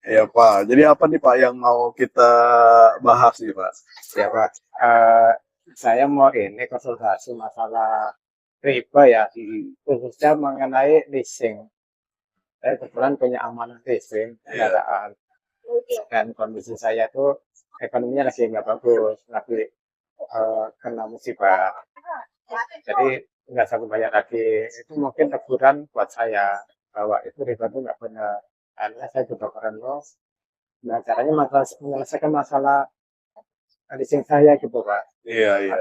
Ya Pak, jadi apa nih Pak yang mau kita bahas nih Pak? Ya Pak, saya mau ini konsultasi masalah riba ya, khususnya mengenai leasing. Saya kebetulan punya amanah leasing Iya, kendaraan dan kondisi saya tuh ekonominya lagi nggak bagus, lagi kena musibah. Jadi nggak sanggup bayar lagi. Itu mungkin teguran buat saya bahwa itu riba itu nggak benar. Karena saya juga orang los. Nah, caranya menyelesaikan masalah leasing saya gitu Pak. iya, iya.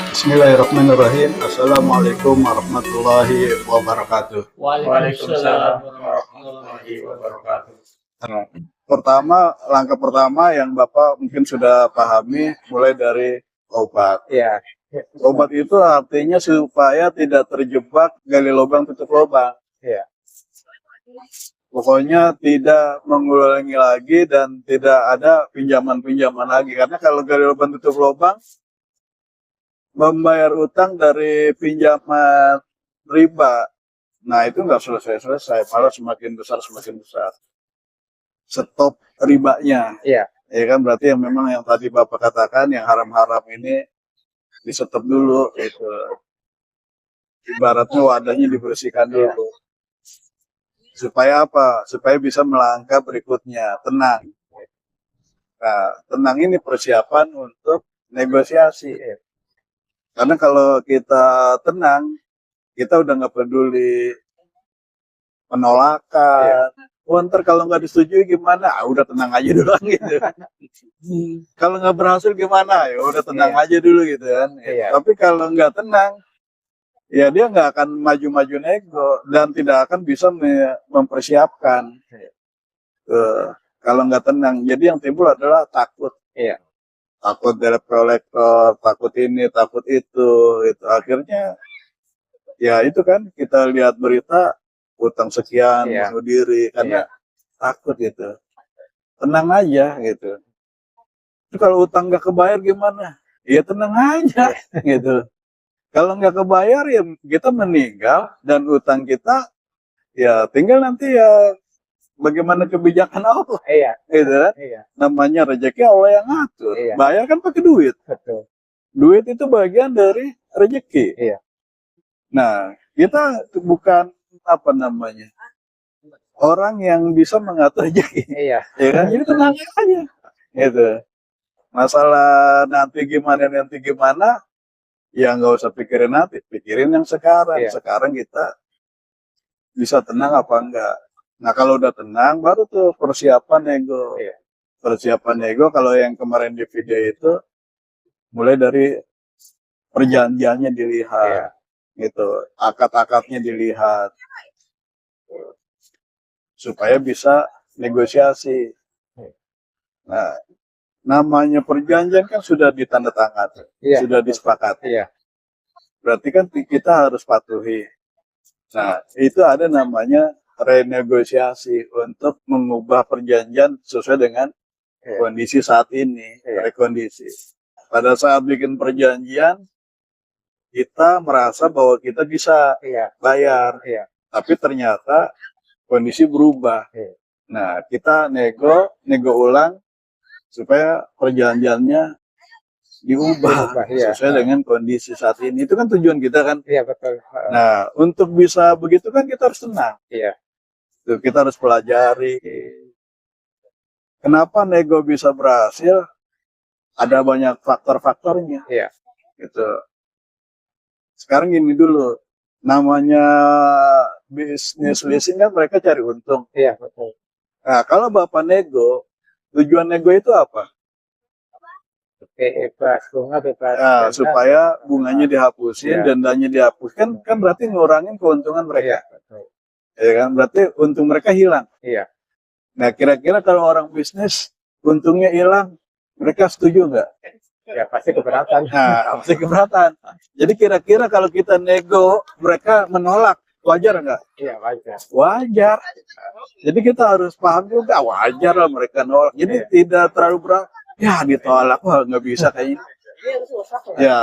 Bismillahirrahmanirrahim. Assalamualaikum warahmatullahi wabarakatuh. Waalaikumsalam warahmatullahi wabarakatuh. Langkah pertama yang Bapak mungkin sudah pahami mulai dari obat. Iya, Obat itu artinya supaya tidak terjebak gali lubang tutup lubang. iya, Pokoknya tidak mengulangi lagi dan tidak ada pinjaman-pinjaman lagi. Karena kalau gali lubang tutup lubang, membayar utang dari pinjaman riba, nah itu nggak selesai-selesai, malah semakin besar semakin besar. Stop ribanya, iya, ya kan berarti yang memang yang tadi Bapak katakan yang haram-haram ini di stop dulu, itu ibaratnya wadahnya dibersihkan dulu. Supaya apa? Supaya bisa melangkah berikutnya, tenang. Nah, tenang ini persiapan untuk negosiasi. Karena kalau kita tenang, kita udah nggak peduli penolakan. Oh, ntar kalau nggak disetujui gimana? Ah, udah tenang aja dulu gitu. Kalau nggak berhasil gimana? Ya udah tenang aja dulu gitu kan. Iya. Tapi kalau nggak tenang, ya dia nggak akan maju-maju nego dan tidak akan bisa mempersiapkan. Kalau nggak tenang, jadi yang timbul adalah takut. iya, Takut debt collector, takut ini, takut itu. Akhirnya, ya itu kan kita lihat berita utang sekian, Iya. bunuh diri karena takut gitu. Tenang aja gitu. Itu kalau utang nggak kebayar gimana? Ya tenang aja gitu. Kalau nggak kebayar ya kita meninggal dan utang kita ya tinggal nanti ya bagaimana kebijakan Allah. iya, Gitu kan? iya, Namanya rezeki Allah yang ngatur. Iya. Bayar kan pakai duit. betul. Duit itu bagian dari rezeki. Iya. Nah, kita bukan apa namanya orang yang bisa mengatur rezeki, Iya, ya kan? Jadi tenang aja, gitu. Masalah nanti gimana, ya nggak usah pikirin nanti, pikirin yang sekarang. Iya. Sekarang kita bisa tenang apa enggak. Nah, kalau udah tenang, baru tuh persiapan nego. Iya. Persiapan nego kalau yang kemarin di video itu mulai dari perjanjiannya dilihat, gitu, akad-akadnya dilihat, supaya bisa negosiasi. Nah, namanya perjanjian kan sudah ditandatangani, Iya. sudah disepakati. Iya. Berarti kan kita harus patuhi. Nah, itu ada namanya renegosiasi untuk mengubah perjanjian sesuai dengan kondisi saat ini, rekondisi. Pada saat bikin perjanjian, kita merasa bahwa kita bisa bayar, tapi ternyata kondisi berubah. Nah, kita nego ulang supaya perjanjiannya diubah sesuai dengan kondisi saat ini. Itu kan tujuan kita kan. Iya, betul. Nah, untuk bisa begitu kan kita harus tenang. Iya. Tuh, kita harus pelajari. Kenapa nego bisa berhasil? Ada banyak faktor-faktornya. Iya. Gitu. Sekarang gini dulu, namanya bisnis leasing kan mereka cari untung. Iya, betul. Nah, kalau Bapak nego, tujuan nego itu apa? Bebas bunga, bebas. Nah, supaya bunganya dihapusin, Iya. dendanya dihapuskan, kan berarti ngurangin keuntungan mereka. Iya, betul. Ya kan, berarti untung mereka hilang. Iya. Nah, kira-kira kalau orang bisnis untungnya hilang, mereka setuju nggak? Ya pasti keberatan. Nah, pasti keberatan. Jadi kira-kira kalau kita nego, mereka menolak, wajar nggak? Iya, wajar. Wajar. Jadi kita harus paham juga, wajar lah mereka nolak. Jadi tidak terlalu berat. ya ditolak, wah nggak bisa kayaknya. Ya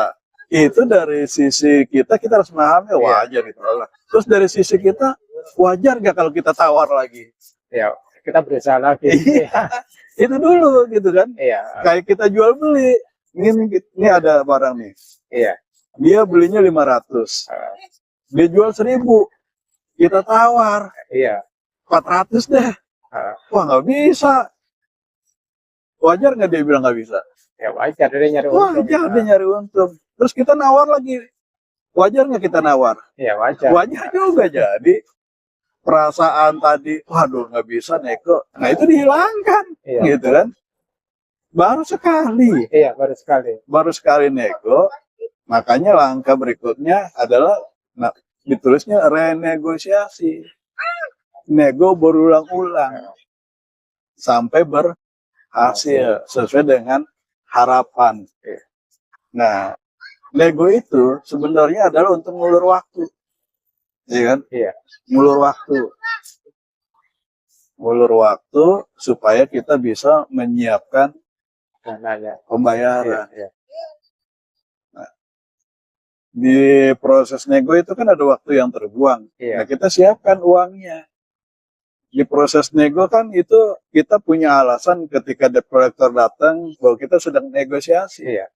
itu dari sisi kita harus memahami Iya. wajar ditolak. Terus dari sisi kita wajar nggak kalau kita tawar lagi? Ya, kita berusaha lagi. Iya, itu dulu gitu kan. Iya, Kayak kita jual beli. Ini ada barang nih. iya, Dia belinya 500. Dia jual 1000. Kita tawar iya. 400 deh. Wah nggak bisa. Wajar nggak dia bilang nggak bisa? Ya wajar dia nyari Wah, untung. dia nyari untung. Terus kita nawar lagi. Wajar nggak kita nawar? Iya wajar. Wajar juga. Jadi perasaan tadi, waduh nggak bisa nego. Nah itu dihilangkan, Iya. gitu kan? Baru sekali. Iya, baru sekali. Baru sekali nego. Makanya langkah berikutnya adalah ditulisnya renegosiasi. Nego berulang-ulang sampai berhasil sesuai dengan harapan. Nah, nego itu sebenarnya adalah untuk ngulur waktu, ya kan? Iya. Ngulur waktu supaya kita bisa menyiapkan Dananya. pembayaran. Iya. Di proses nego itu kan ada waktu yang terbuang. Iya. Nah, kita siapkan uangnya. Di proses nego kan itu kita punya alasan ketika debt collector datang bahwa kita sedang negosiasi. Iya.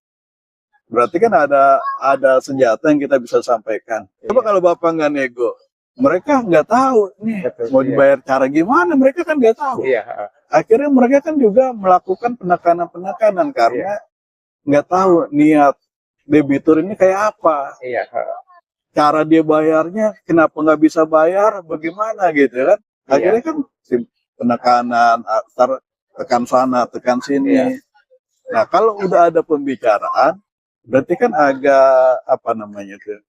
Berarti kan ada senjata yang kita bisa sampaikan. Coba kalau Bapak nggak nego, mereka nggak tahu nih Betul, mau iya. dibayar cara gimana, mereka kan nggak tahu. Iya. Akhirnya mereka kan juga melakukan penekanan karena nggak tahu niat debitur ini kayak apa. Iya. Cara dia bayarnya, kenapa nggak bisa bayar, bagaimana gitu kan. Akhirnya kan penekanan, tekan sana, tekan sini. Iya. Nah kalau udah ada pembicaraan, berarti kan agak apa namanya tuh,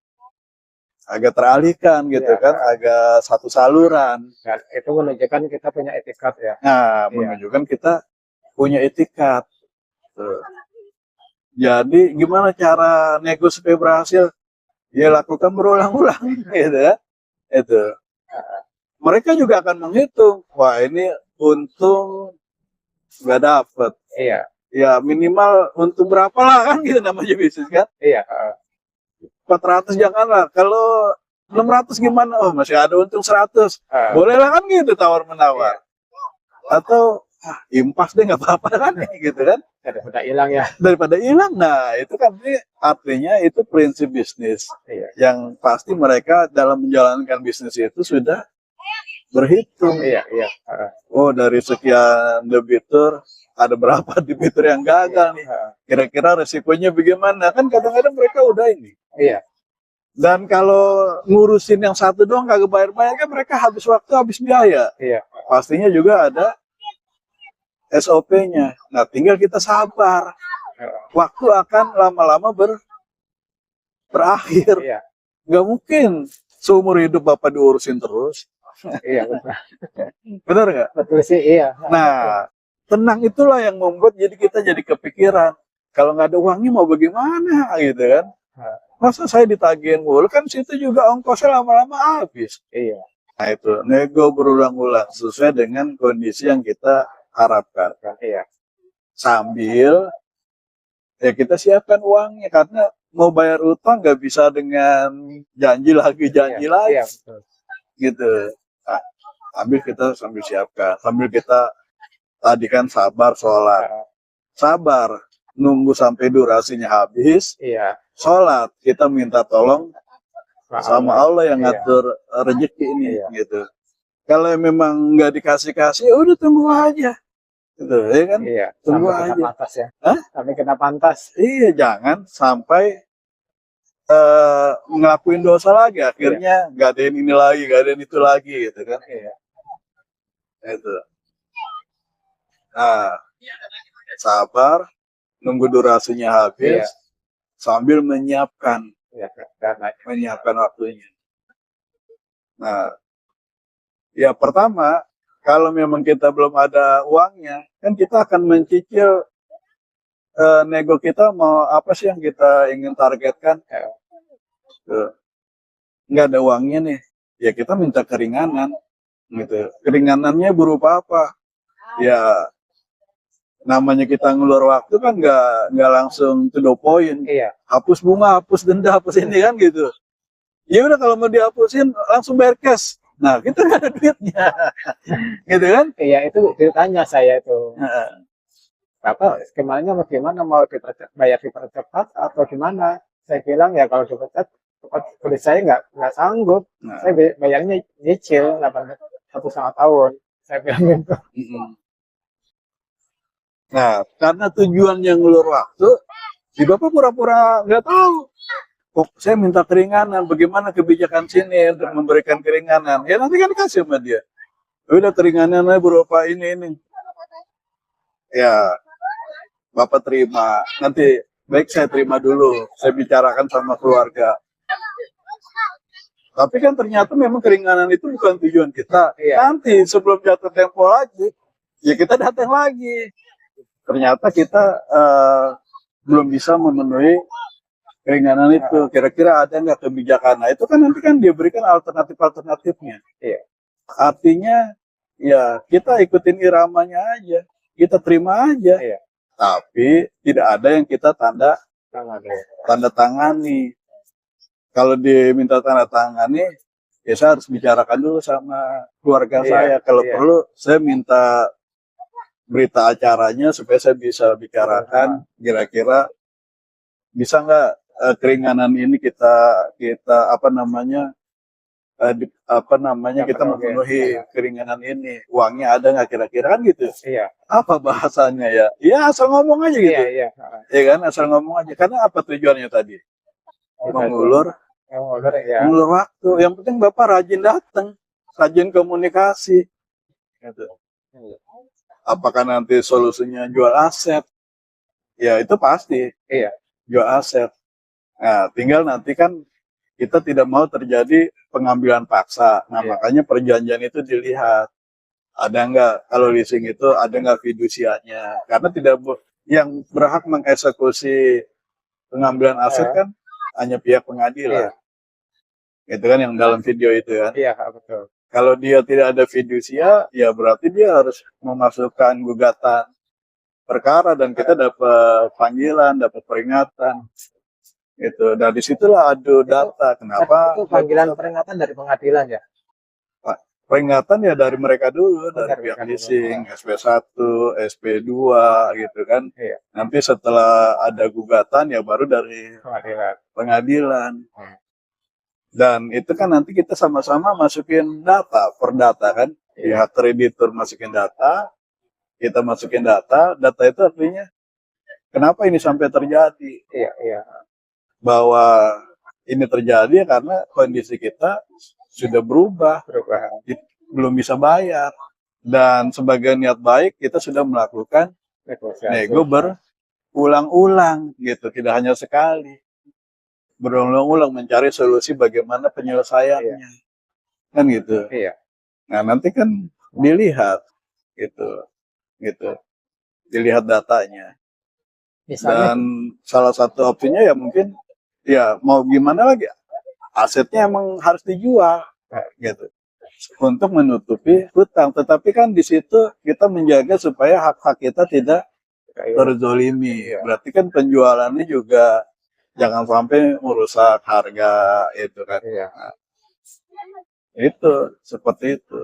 agak teralihkan gitu Iya. kan, agak satu saluran. Dan itu menunjukkan kita punya etikat ya. Nah menunjukkan kita punya etikat. Tuh. Jadi gimana cara nego supaya berhasil? Ya lakukan berulang-ulang gitu ya. Itu. Mereka juga akan menghitung, wah ini untung nggak dapet. Iya. Ya minimal untung berapa lah kan gitu namanya bisnis kan. Iya. 400 janganlah. Kalau 600 gimana? Oh masih ada untung 100. Bolehlah kan gitu tawar-menawar. Atau impas deh nggak apa-apa kan gitu kan. Daripada hilang ya. Daripada hilang. Nah itu kan artinya itu prinsip bisnis. Iya. Yang pasti mereka dalam menjalankan bisnis itu sudah berhitung. Iya. Oh dari sekian debitur ada berapa debitur yang gagal nih. Kira-kira resikonya bagaimana? Kan kadang-kadang mereka udah ini. Iya. Dan kalau ngurusin yang satu doang kagak bayar-bayar kan mereka habis waktu, habis biaya. Iya. Pastinya juga ada SOP-nya. Nah, tinggal kita sabar. Waktu akan lama-lama berakhir. Iya. Nggak mungkin seumur hidup Bapak diurusin terus. Iya, betul. Benar nggak? Betul sih, iya. Nah, tenang itulah yang membuat kita jadi kepikiran. Kalau nggak ada uangnya mau bagaimana gitu kan? Masa saya ditagihin mulu kan situ juga ongkosnya lama-lama habis. Iya. Nah itu nego berulang-ulang sesuai dengan kondisi yang kita harapkan. Iya. Sambil ya kita siapkan uangnya karena mau bayar utang nggak bisa dengan janji lagi Iya, betul. gitu. Nah, sambil siapkan, sambil kita tadi kan sabar sholat, sabar nunggu sampai durasinya habis. Iya. Sholat, kita minta tolong sama Allah yang ngatur rezeki ini, gitu. Kalau memang nggak dikasih-kasih, udah tunggu aja, gitu, ya kan? Iya. Tunggu Sampai aja. kena pantas ya. Hah? Sampai kena pantas. Iya, jangan sampai ngelakuin dosa lagi, akhirnya gadain ini lagi, gadain itu lagi, gitu kan? Iya. Itu. Nah, sabar, nunggu durasinya habis. Iya. Sambil menyiapkan waktunya. Nah, ya pertama, kalau memang kita belum ada uangnya, kan kita akan mencicil nego kita mau apa sih yang kita ingin targetkan. Nggak ada uangnya nih, ya kita minta keringanan. Gitu. Keringanannya berupa apa? Ya namanya kita ngeluar waktu kan nggak langsung to the point. Iya, Hapus bunga, hapus denda, hapus ini kan gitu. Ya udah kalau mau dihapusin langsung bayar cash. Nah kita nggak ada duitnya, gitu kan? iya itu ditanya saya itu. Nah, Bapak skemanya mau gimana? Mau bayar dipercepat atau gimana? Saya bilang ya kalau dipercepat, kulit saya nggak sanggup. nah, Saya bayarnya nyicil 1,5 tahun. Saya bilang gitu. mm-mm. Nah, karena tujuannya ngeluar waktu, si bapak pura-pura nggak tahu. Kok saya minta keringanan, bagaimana kebijakan sini untuk memberikan keringanan? Ya nanti kan dikasih sama dia. Udah keringanannya berupa ini. Ya, bapak terima. Nanti baik saya terima dulu. Saya bicarakan sama keluarga. Tapi kan ternyata memang keringanan itu bukan tujuan kita. Iya. Nanti sebelum jatuh tempo lagi, ya kita datang lagi. Ternyata kita belum bisa memenuhi keringanan itu. Kira-kira ada nggak kebijakan? Nah itu kan nanti kan dia berikan alternatif-alternatifnya. Iya. Artinya ya kita ikutin iramanya aja, kita terima aja. Iya. Tapi tidak ada yang kita tanda tangani. Kalau diminta tanda tangani, ya saya harus bicarakan dulu sama keluarga Iya, saya. Kalau iya. perlu saya minta berita acaranya supaya saya bisa bicarakan kira-kira bisa nggak keringanan ini kita apa namanya kita Oke. memenuhi keringanan ini, uangnya ada nggak kira-kira kan gitu. Iya. Apa bahasanya ya? Ya asal ngomong aja gitu. Iya. Ya kan asal ngomong aja. Karena apa tujuannya tadi? Mengulur Ya. waktu. Yang penting bapak rajin datang, rajin komunikasi. Gitu. Apakah nanti solusinya jual aset? Ya itu pasti. Iya. Jual aset. Nah, tinggal nanti kan kita tidak mau terjadi pengambilan paksa. Nah, Iya. makanya perjanjian itu dilihat. Ada nggak, kalau leasing itu ada nggak fidusianya. Karena yang berhak mengeksekusi pengambilan aset kan hanya pihak pengadilan. Itu kan yang dalam video itu kan. Iya, betul. Kalau dia tidak ada fidusia, ya berarti dia harus memasukkan gugatan perkara dan kita dapat panggilan, dapat peringatan. Itu dari situlah adu data. Kenapa? Itu panggilan peringatan dari pengadilan ya? Peringatan ya dari mereka dulu, dari dari pihak mereka leasing, dulu. SP1, SP2 gitu kan. Iya. Nanti setelah ada gugatan ya baru dari pengadilan. Dan itu kan nanti kita sama-sama masukin data, per data kan. Iya. Pihak kreditur masukin data, kita masukin data. Data itu artinya kenapa ini sampai terjadi. Iya. Bahwa ini terjadi karena kondisi kita sudah berubah. Belum bisa bayar. Dan sebagai niat baik kita sudah melakukan nego berulang-ulang gitu, tidak hanya sekali. Berulang-ulang mencari solusi bagaimana penyelesaiannya. Kan gitu. Iya. Nah, nanti kan dilihat gitu. Dilihat datanya. Misalnya, Dan salah satu opsinya ya mungkin ya mau gimana lagi, asetnya emang harus dijual gitu untuk menutupi hutang. Tetapi kan di situ kita menjaga supaya hak-hak kita tidak terzolimi. Berarti kan penjualannya juga jangan sampai merusak harga itu kan. Iya. Itu seperti itu.